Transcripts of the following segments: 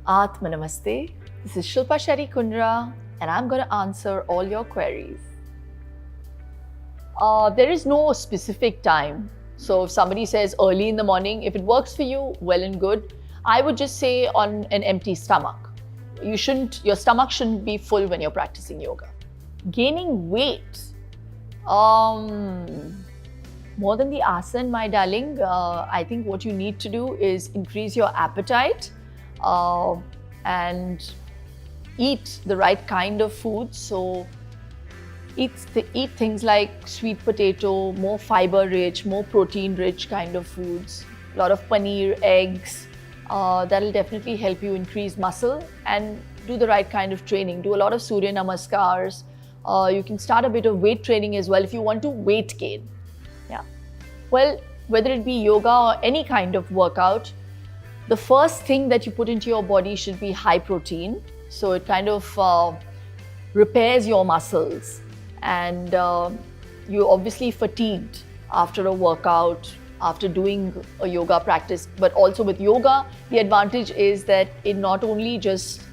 Atma Namaste. This is Shilpa Shetty Kundra, and I'm going to answer all your queries. There is no specific time. So if somebody says early in the morning, if it works for you, well and good. I would just say on an empty stomach. Your stomach shouldn't be full when you're practicing yoga. Gaining weight. More than the asana, my darling, I think what you need to do is increase your appetite and eat the right kind of food. So eat things like sweet potato, more fiber rich, more protein rich kind of foods, a lot of paneer, eggs. That'll definitely help you increase muscle, and do the right kind of training. Do a lot of Surya Namaskars. You can start a bit of weight training as well if you want to weight gain. Yeah. Well, whether it be yoga or any kind of workout, the first thing that you put into your body should be high protein. So it kind of repairs your muscles, and you're obviously fatigued after a workout, after doing a yoga practice. But also with yoga, the advantage is that it not only just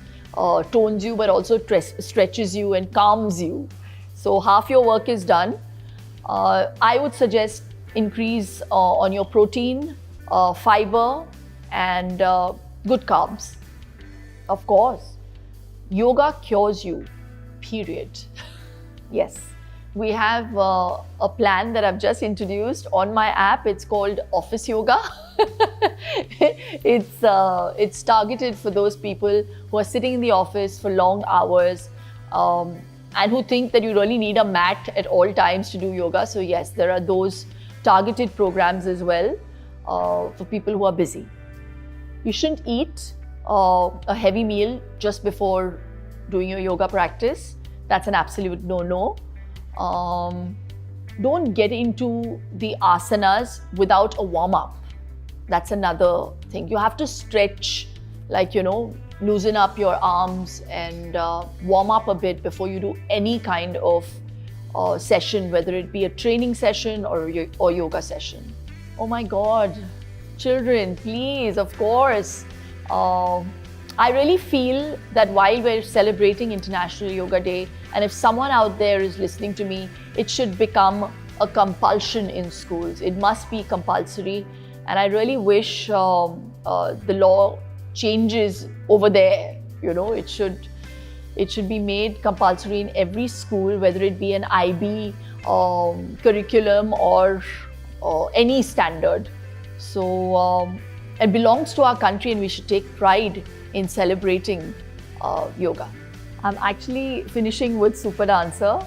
tones you, but also stretches you and calms you. So half your work is done. I would suggest increase on your protein, fiber, and good carbs. Of course, yoga cures you, period. Yes. We have a plan that I've just introduced on my app. It's called Office Yoga. It's targeted for those people who are sitting in the office for long hours and who think that you really need a mat at all times to do yoga. So yes, there are those targeted programs as well for people who are busy. You shouldn't eat a heavy meal just before doing your yoga practice. That's an absolute no-no. Don't get into the asanas without a warm-up. That's another thing. You have to stretch, loosen up your arms and warm up a bit before you do any kind of session, whether it be a training session or yoga session. Oh my God, children, please, of course. I really feel that while we're celebrating International Yoga Day, and if someone out there is listening to me, it should become a compulsion in schools. It must be compulsory. And I really wish the law changes over there. It should be made compulsory in every school, whether it be an IB curriculum or any standard. So it belongs to our country, and we should take pride in celebrating yoga. I'm actually finishing with Super Dancer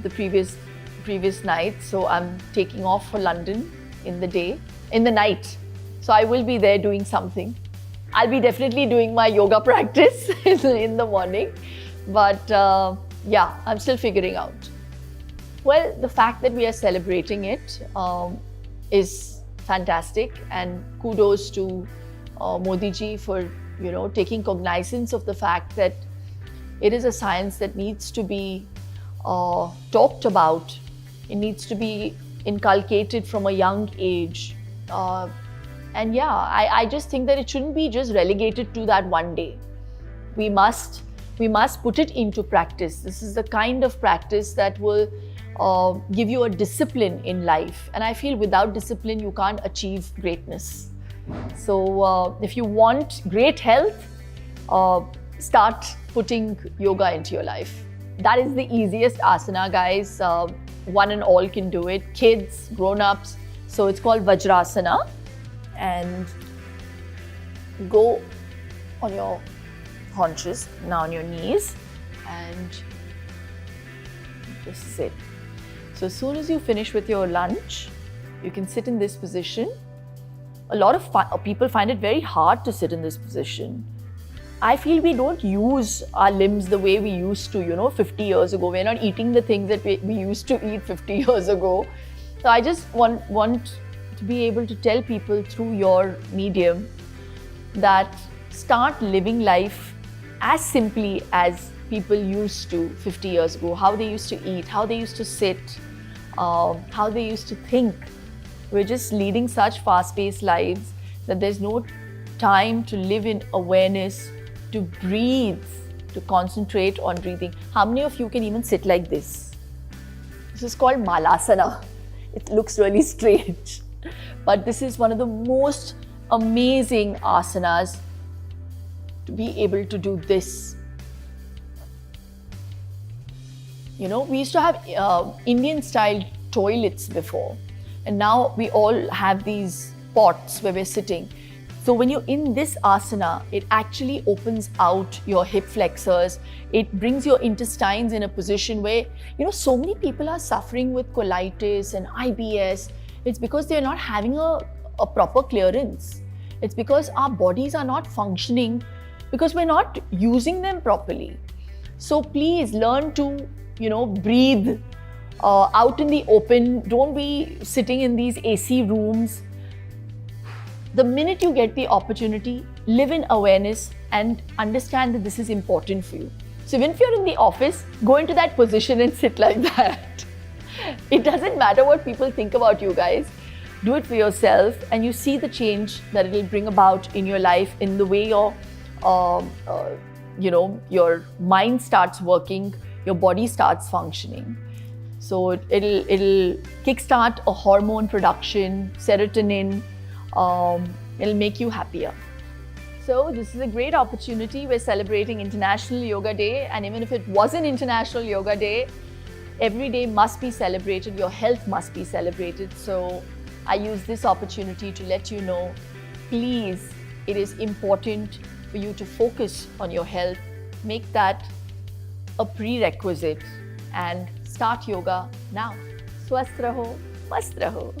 the previous night, so I'm taking off for London in the night. So I will be there doing something. I'll be definitely doing my yoga practice in the morning, but yeah, I'm still figuring out. Well, the fact that we are celebrating it is fantastic, and kudos to Modi ji for taking cognizance of the fact that it is a science that needs to be talked about. It needs to be inculcated from a young age. And yeah, I just think that it shouldn't be just relegated to that one day. We must put it into practice. This is the kind of practice that will give you a discipline in life. And I feel without discipline, you can't achieve greatness. So if you want great health, start putting yoga into your life. That is the easiest asana, guys. One and all can do it, kids, grown-ups. So it's called Vajrasana. And go on your haunches, now on your knees, and just sit. So as soon as you finish with your lunch, you can sit in this position. A lot of people find it very hard to sit in this position. I feel we don't use our limbs the way we used to, 50 years ago. We're not eating the things that we used to eat 50 years ago. So I just want to be able to tell people through your medium that start living life as simply as people used to 50 years ago, how they used to eat, how they used to sit, how they used to think. We're just leading such fast-paced lives that there's no time to live in awareness to breathe, to concentrate on breathing. How many of you can even sit like this? This is called Malasana. It looks really strange, but this is one of the most amazing asanas, to be able to do this. You know, we used to have Indian style toilets before, and now we all have these pots where we're sitting. So when you're in this asana, it actually opens out your hip flexors. It brings your intestines in a position where, you know, so many people are suffering with colitis and IBS. It's because they're not having a proper clearance. It's because our bodies are not functioning, because we're not using them properly. So please learn to, you know, breathe out in the open. Don't be sitting in these AC rooms. The minute you get the opportunity, live in awareness and understand that this is important for you. So even if you're in the office, go into that position and sit like that. It doesn't matter what people think about you guys. Do it for yourself, and you see the change that it will bring about in your life, in the way your, your mind starts working, your body starts functioning. So it'll kickstart a hormone production, serotonin. It'll make you happier. So this is a great opportunity. We're celebrating International Yoga Day, and even if it wasn't International Yoga Day, every day must be celebrated. Your health must be celebrated. So I use this opportunity to let you know, please, it is important for you to focus on your health. Make that a prerequisite and start yoga now. Swasth raho, mast raho.